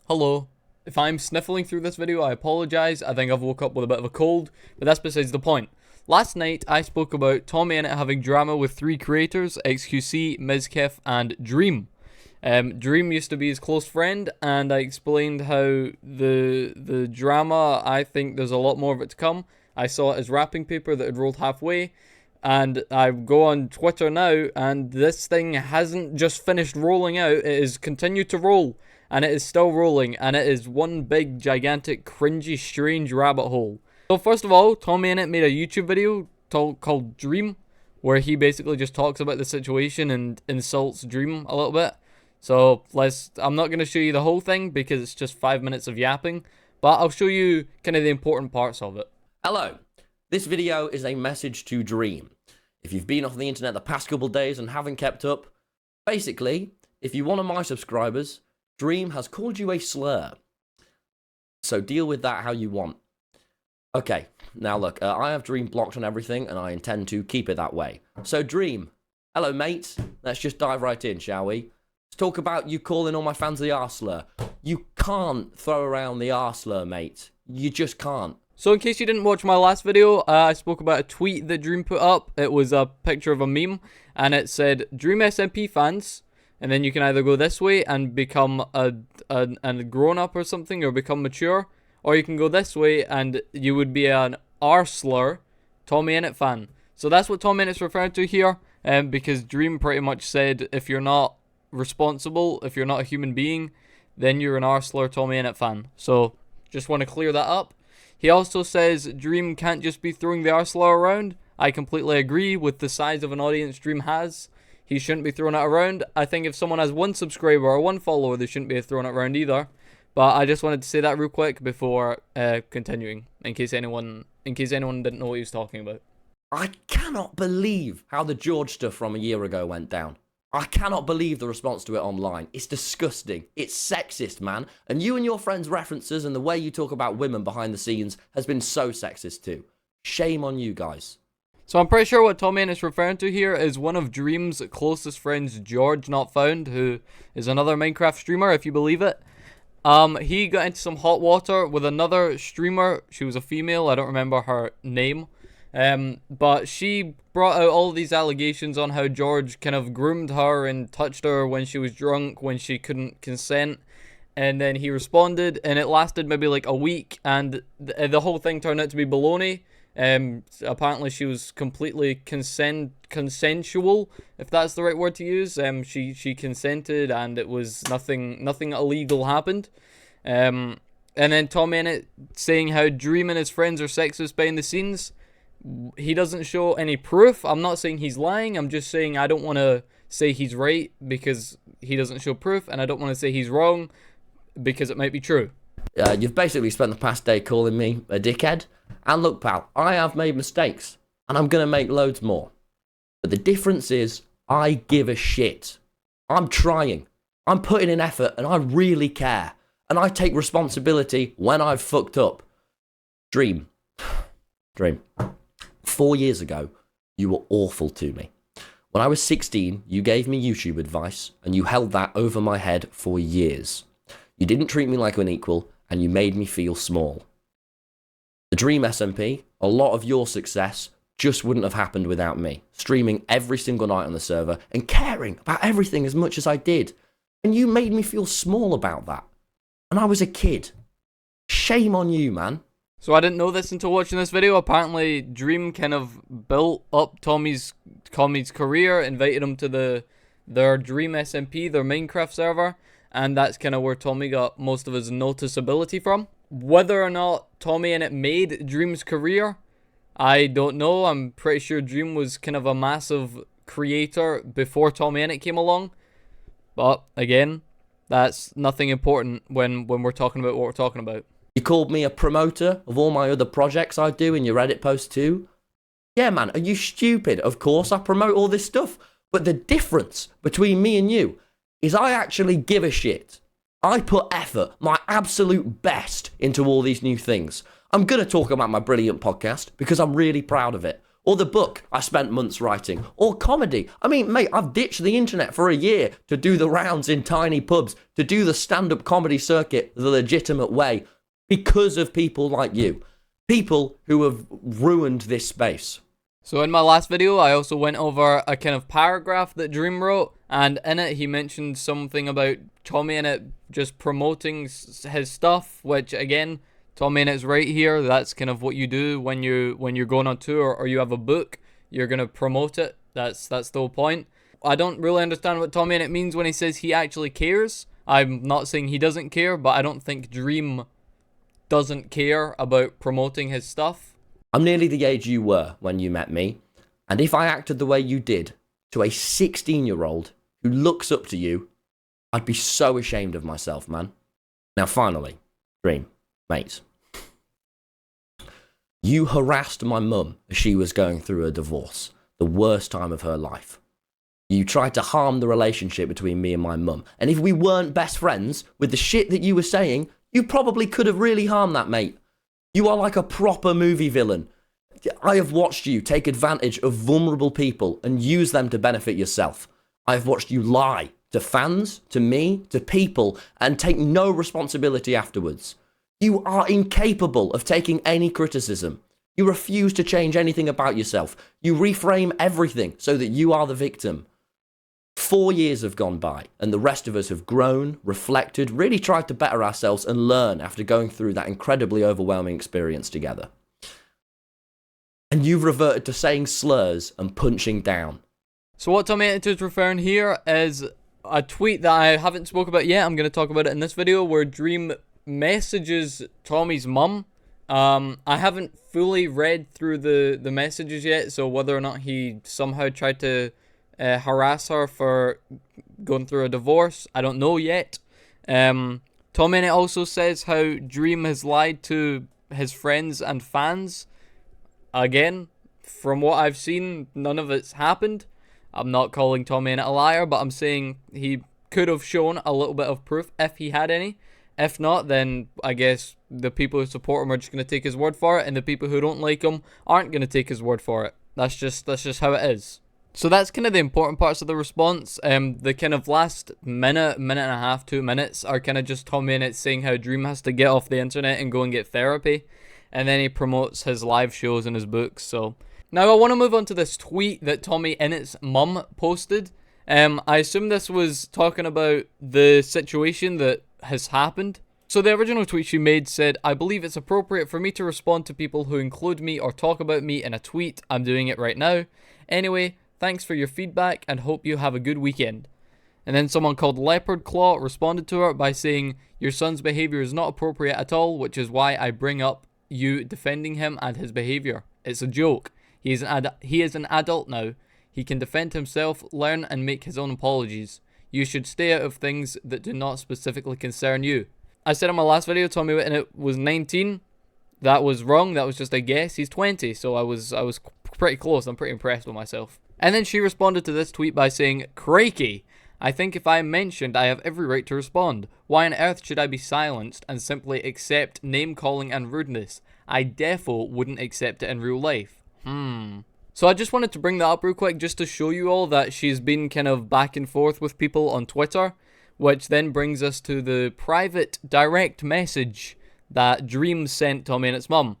Hello. If I'm sniffling through this video, I apologise. I think I've woke up with a bit of a cold, but that's besides the point. Last night, I spoke about TommyInnit having drama with three creators, XQC, Mizkif, and Dream. Dream used to be his close friend, and I explained how the drama, I think there's a lot more of it to come. I saw it as wrapping paper that had rolled halfway, and I go on Twitter now, and this thing hasn't just finished rolling out, it has continued to roll. And it is still rolling, and it is one big, gigantic, cringy, strange rabbit hole. So first of all, TommyInnit made a YouTube video called Dream, where he basically just talks about the situation and insults Dream a little bit. So I'm not going to show you the whole thing, because it's just 5 minutes of yapping, but I'll show you kind of the important parts of it. Hello, this video is a message to Dream. If you've been off the internet the past couple days and haven't kept up, basically, if you're one of my subscribers, Dream has called you a slur. So deal with that how you want. Okay, now look, I have Dream blocked on everything, and I intend to keep it that way. So Dream, hello mate, let's just dive right in, shall we? Let's talk about you calling all my fans the R-slur. You can't throw around the R-slur, mate. You just can't. So in case you didn't watch my last video, I spoke about a tweet that Dream put up. It was a picture of a meme, and it said, Dream SMP fans, and then you can either go this way and become a grown-up or something, or become mature, or you can go this way and you would be an R-slur TommyInnit fan. So that's what TommyInnit's referring to here, because Dream pretty much said if you're not responsible, if you're not a human being, then you're an R-slur TommyInnit fan. So just want to clear that up. He also says Dream can't just be throwing the R-slur around. I completely agree with the size of an audience Dream has. He shouldn't be throwing it around. I think if someone has one subscriber or one follower, they shouldn't be throwing it around either. But I just wanted to say that real quick before continuing, in case anyone didn't know what he was talking about. I cannot believe how the George stuff from a year ago went down. I cannot believe the response to it online. It's disgusting. It's sexist, man. And you and your friends' references and the way you talk about women behind the scenes has been so sexist too. Shame on you guys. So I'm pretty sure what TommyInnit is referring to here is one of Dream's closest friends, George Not Found, who is another Minecraft streamer, if you believe it. He got into some hot water with another streamer. She was a female. I don't remember her name. But she brought out all these allegations on how George kind of groomed her and touched her when she was drunk, when she couldn't consent. And then he responded, and it lasted maybe like a week, and the whole thing turned out to be baloney. Apparently she was completely consensual, if that's the right word to use. She consented, and it was nothing illegal happened. And then TommyInnit saying how Dream and his friends are sexist behind the scenes. He doesn't show any proof. I'm not saying he's lying. I'm just saying I don't want to say he's right because he doesn't show proof, and I don't want to say he's wrong because it might be true. You've basically spent the past day calling me a dickhead. And look, pal, I have made mistakes, and I'm going to make loads more. But the difference is, I give a shit. I'm trying. I'm putting in effort, and I really care. And I take responsibility when I've fucked up. Dream. 4 years ago, you were awful to me. When I was 16, you gave me YouTube advice, and you held that over my head for years. You didn't treat me like an equal, and you made me feel small. The Dream SMP, a lot of your success just wouldn't have happened without me, streaming every single night on the server and caring about everything as much as I did. And you made me feel small about that. And I was a kid. Shame on you, man. So I didn't know this until watching this video. Apparently, Dream kind of built up Tommy's career, invited him to their Dream SMP, their Minecraft server, and that's kind of where Tommy got most of his noticeability from. Whether or not TommyInnit made Dream's career, I don't know. I'm pretty sure Dream was kind of a massive creator before TommyInnit came along. But again, that's nothing important when we're talking about what we're talking about. You called me a promoter of all my other projects I do in your Reddit post too? Yeah, man, are you stupid? Of course I promote all this stuff. But the difference between me and you is I actually give a shit. I put effort, my absolute best, into all these new things. I'm going to talk about my brilliant podcast because I'm really proud of it. Or the book I spent months writing. Or comedy. I mean, mate, I've ditched the internet for a year to do the rounds in tiny pubs, to do the stand-up comedy circuit the legitimate way, because of people like you. People who have ruined this space. So in my last video, I also went over a kind of paragraph that Dream wrote, and in it he mentioned something about TommyInnit just promoting his stuff, which again, TommyInnit's right here. That's kind of what you do when you're going on tour or you have a book. You're gonna promote it. That's the whole point. I don't really understand what TommyInnit means when he says he actually cares. I'm not saying he doesn't care, but I don't think Dream doesn't care about promoting his stuff. I'm nearly the age you were when you met me, and if I acted the way you did to a 16-year-old who looks up to you, I'd be so ashamed of myself, man. Now finally, Dream, mate. You harassed my mum as she was going through a divorce, the worst time of her life. You tried to harm the relationship between me and my mum, and if we weren't best friends, with the shit that you were saying, you probably could have really harmed that, mate. You are like a proper movie villain. I have watched you take advantage of vulnerable people and use them to benefit yourself. I have watched you lie to fans, to me, to people, and take no responsibility afterwards. You are incapable of taking any criticism. You refuse to change anything about yourself. You reframe everything so that you are the victim. 4 years have gone by, and the rest of us have grown, reflected, really tried to better ourselves and learn after going through that incredibly overwhelming experience together. And you've reverted to saying slurs and punching down. So what TommyInnit is referring here is a tweet that I haven't spoke about yet. I'm going to talk about it in this video, where Dream messages Tommy's mum. I haven't fully read through the messages yet, so whether or not he somehow tried to harass her for going through a divorce, I don't know yet. TommyInnit also says how Dream has lied to his friends and fans. Again, from what I've seen, none of it's happened. I'm not calling TommyInnit a liar, but I'm saying he could have shown a little bit of proof if he had any. If not, then I guess the people who support him are just going to take his word for it, and the people who don't like him aren't going to take his word for it. That's just how it is. So that's kind of the important parts of the response. The kind of last minute and a half, 2 minutes are kind of just TommyInnit saying how Dream has to get off the internet and go and get therapy. And then he promotes his live shows and his books. So now I want to move on to this tweet that TommyInnit's mum posted. I assume this was talking about the situation that has happened. So the original tweet she made said, "I believe it's appropriate for me to respond to people who include me or talk about me in a tweet. I'm doing it right now. Anyway, thanks for your feedback and hope you have a good weekend." And then someone called Leopard Claw responded to her by saying, "Your son's behavior is not appropriate at all, which is why I bring up you defending him and his behavior. It's a joke. He is an adult now. He can defend himself, learn and make his own apologies. You should stay out of things that do not specifically concern you." I said in my last video TommyInnit was 19. That was wrong. That was just a guess. He's 20, so I was pretty close. I'm pretty impressed with myself. And then she responded to this tweet by saying, "Crikey. I think if I am mentioned, I have every right to respond. Why on earth should I be silenced and simply accept name-calling and rudeness? I defo wouldn't accept it in real life." So I just wanted to bring that up real quick just to show you all that she's been kind of back and forth with people on Twitter, which then brings us to the private direct message that Dream sent TommyInnit's mum.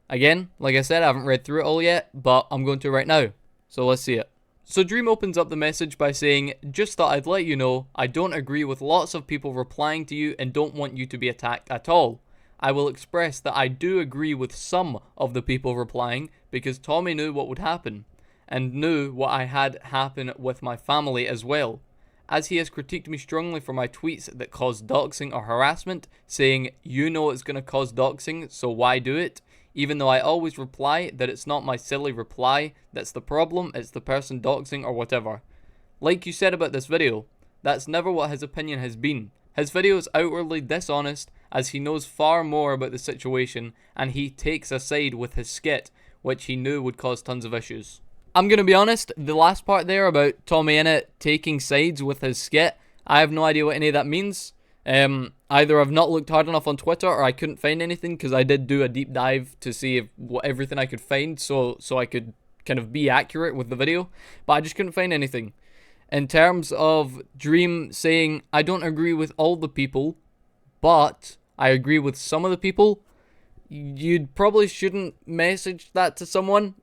Again, like I said, I haven't read through it all yet, but I'm going to right now. So let's see it. So Dream opens up the message by saying, "Just thought I'd let you know, I don't agree with lots of people replying to you and don't want you to be attacked at all. I will express that I do agree with some of the people replying because Tommy knew what would happen and knew what I had happen with my family as well. As he has critiqued me strongly for my tweets that cause doxing or harassment, saying, 'You know it's going to cause doxing, so why do it?' Even though I always reply that it's not my silly reply that's the problem, it's the person doxing or whatever. Like you said about this video, that's never what his opinion has been. His video is outwardly dishonest as he knows far more about the situation and he takes a side with his skit, which he knew would cause tons of issues." I'm going to be honest, the last part there about TommyInnit taking sides with his skit, I have no idea what any of that means. Either I've not looked hard enough on Twitter or I couldn't find anything because I did do a deep dive to see everything I could find so I could kind of be accurate with the video, but I just couldn't find anything. In terms of Dream saying, I don't agree with all the people, but I agree with some of the people, you probably shouldn't message that to someone.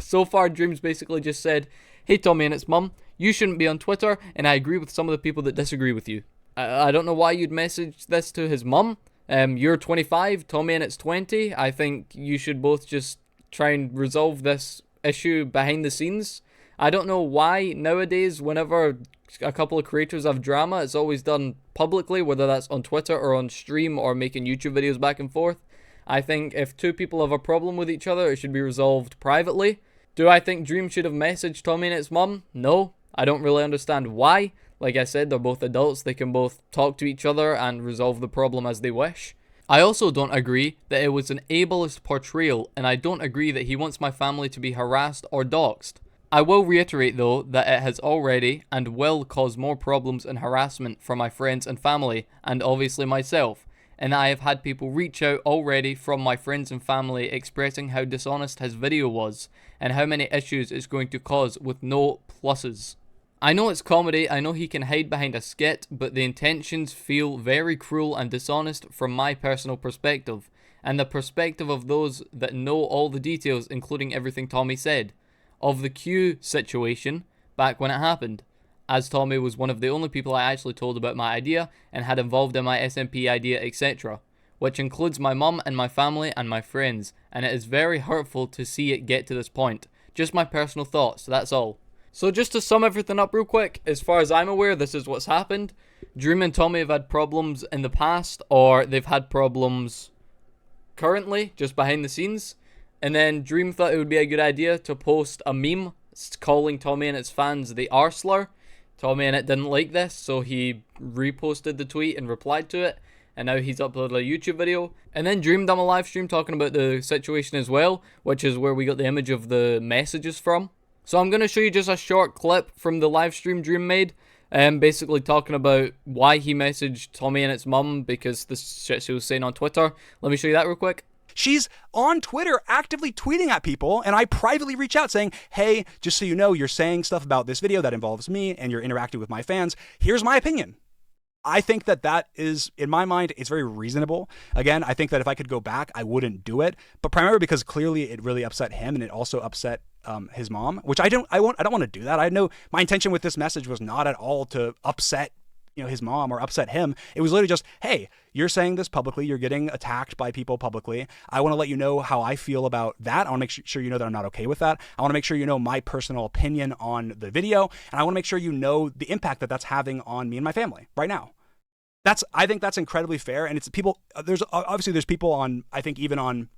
So far, Dream's basically just said, hey TommyInnit's mum, you shouldn't be on Twitter, and I agree with some of the people that disagree with you. I don't know why you'd message this to his mum. You're 25, TommyInnit's 20. I think you should both just try and resolve this issue behind the scenes. I don't know why nowadays, whenever a couple of creators have drama, it's always done publicly, whether that's on Twitter or on stream or making YouTube videos back and forth. I think if two people have a problem with each other, it should be resolved privately. Do I think Dream should have messaged TommyInnit's mum? No. I don't really understand why. Like I said, they're both adults. They can both talk to each other and resolve the problem as they wish. I also don't agree that it was an ableist portrayal, and I don't agree that he wants my family to be harassed or doxxed. I will reiterate though that it has already and will cause more problems and harassment for my friends and family, and obviously myself, and I have had people reach out already from my friends and family expressing how dishonest his video was, and how many issues it's going to cause with no pluses. I know it's comedy, I know he can hide behind a skit, but the intentions feel very cruel and dishonest from my personal perspective, and the perspective of those that know all the details, including everything Tommy said, of the Q situation back when it happened, as Tommy was one of the only people I actually told about my idea and had involved in my SMP idea, etc., which includes my mum and my family and my friends, and it is very hurtful to see it get to this point. Just my personal thoughts, that's all. So just to sum everything up real quick, as far as I'm aware, this is what's happened. Dream and Tommy have had problems in the past, or they've had problems currently, just behind the scenes. And then Dream thought it would be a good idea to post a meme calling TommyInnit's fans the R-slur. TommyInnit didn't like this, so he reposted the tweet and replied to it. And now he's uploaded a YouTube video. And then Dream done a live stream talking about the situation as well, which is where we got the image of the messages from. So I'm going to show you just a short clip from the live stream Dream made. Basically talking about why he messaged TommyInnit's mum because the shit she was saying on Twitter. Let me show you that real quick. She's on Twitter actively tweeting at people, and I privately reach out saying, hey, just so you know, you're saying stuff about this video that involves me and you're interacting with my fans. Here's my opinion. I think that is, in my mind, it's very reasonable. Again, I think that if I could go back, I wouldn't do it, but primarily because clearly it really upset him and it also upset his mom, which I don't want to do that. I know my intention with this message was not at all to upset his mom or upset him. It was literally just, hey, you're saying this publicly, you're getting attacked by people publicly. I want to let you know how I feel about that. I want to make sure you know that I'm not okay with that. I want to make sure you know my personal opinion on the video, and I want to make sure you know the impact that that's having on me and my family right now. I think that's incredibly fair, and it's people. There's people on, I think even on,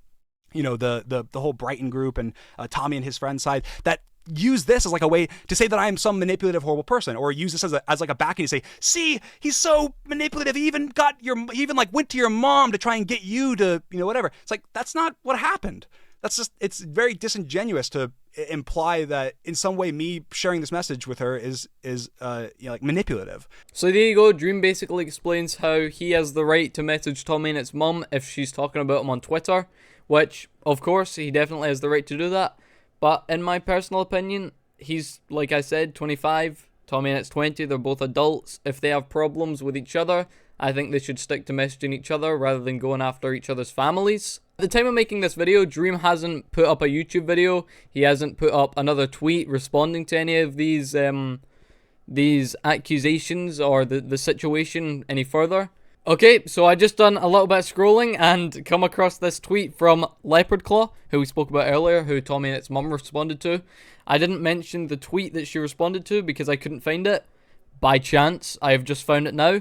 the whole Brighton group and Tommy and his friends side that use this as like a way to say that I am some manipulative, horrible person, or use this as like a backing to say, see, he's so manipulative. He even went to your mom to try and get you to, whatever. It's like, that's not what happened. It's very disingenuous to imply that in some way me sharing this message with her is like manipulative. So there you go. Dream basically explains how he has the right to message TommyInnit's mum if she's talking about him on Twitter, which of course he definitely has the right to do that. But in my personal opinion, he's, like I said, 25, TommyInnit's 20, they're both adults. If they have problems with each other, I think they should stick to messaging each other rather than going after each other's families. At the time of making this video, Dream hasn't put up a YouTube video. He hasn't put up another tweet responding to any of these accusations or the situation any further. Okay, so I just done a little bit of scrolling and come across this tweet from Leopard Claw, who we spoke about earlier, who TommyInnit's mum responded to. I didn't mention the tweet that she responded to because I couldn't find it. By chance, I have just found it now.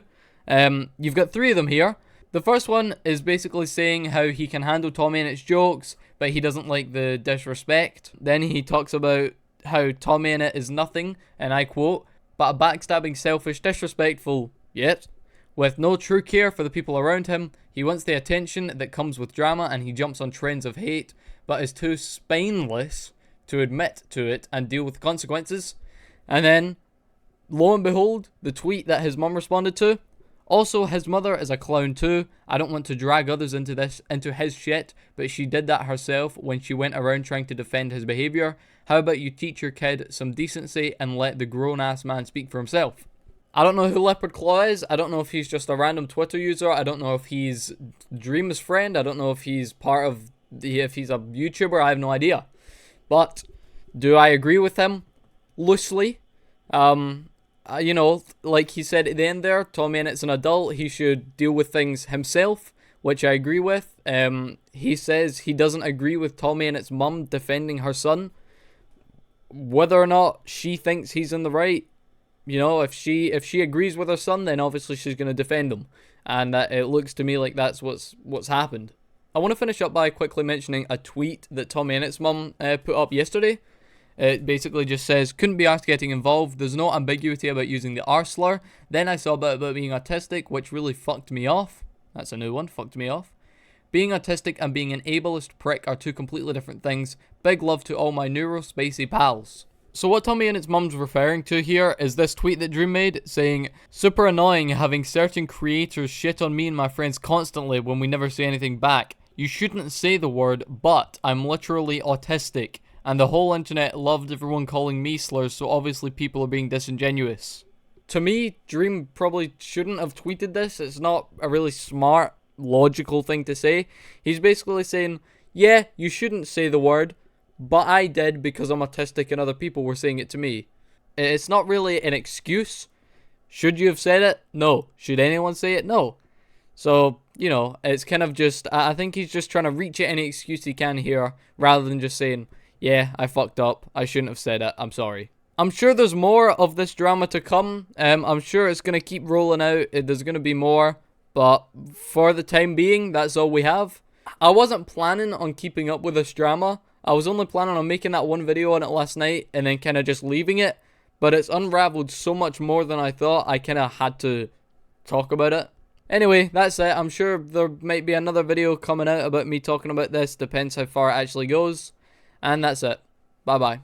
You've got 3 of them here. The first one is basically saying how he can handle TommyInnit's jokes, but he doesn't like the disrespect. Then he talks about how TommyInnit is nothing, and I quote, but a backstabbing, selfish, disrespectful, yet, with no true care for the people around him. He wants the attention that comes with drama, and he jumps on trends of hate, but is too spineless to admit to it and deal with consequences. And then, lo and behold, the tweet that his mum responded to, Also, his mother is a clown too. I don't want to drag others into his shit, but she did that herself when she went around trying to defend his behavior. How about you teach your kid some decency and let the grown-ass man speak for himself? I don't know who Leopard Claw is. I don't know if he's just a random Twitter user. I don't know if he's Dream's friend. I don't know if he's if he's a YouTuber. I have no idea. But do I agree with him? Loosely. You know, like he said at the end there, TommyInnit's an adult. He should deal with things himself, which I agree with. He says he doesn't agree with TommyInnit's mum defending her son. Whether or not she thinks he's in the right, you know, if she agrees with her son, then obviously she's going to defend him. And it looks to me like that's what's happened. I want to finish up by quickly mentioning a tweet that TommyInnit's mum put up yesterday. It basically just says, couldn't be asked getting involved. There's no ambiguity about using the R-slur. Then I saw about being autistic, which really fucked me off. That's a new one, fucked me off. Being autistic and being an ableist prick are two completely different things. Big love to all my neurospacey pals. So what TommyInnit's mum's referring to here is this tweet that Dream made saying, super annoying having certain creators shit on me and my friends constantly when we never say anything back. You shouldn't say the word, but I'm literally autistic. And the whole internet loved everyone calling me slurs, so obviously people are being disingenuous. To me, Dream probably shouldn't have tweeted this. It's not a really smart, logical thing to say. He's basically saying, yeah, you shouldn't say the word, but I did because I'm autistic and other people were saying it to me. It's not really an excuse. Should you have said it? No. Should anyone say it? No. So, you know, it's kind of just, I think he's just trying to reach at any excuse he can here, rather than just saying, yeah, I fucked up. I shouldn't have said it. I'm sorry. I'm sure there's more of this drama to come. I'm sure it's going to keep rolling out. There's going to be more. But for the time being, that's all we have. I wasn't planning on keeping up with this drama. I was only planning on making that one video on it last night and then kind of just leaving it. But it's unraveled so much more than I thought. I kind of had to talk about it. Anyway, that's it. I'm sure there might be another video coming out about me talking about this. Depends how far it actually goes. And that's it. Bye-bye.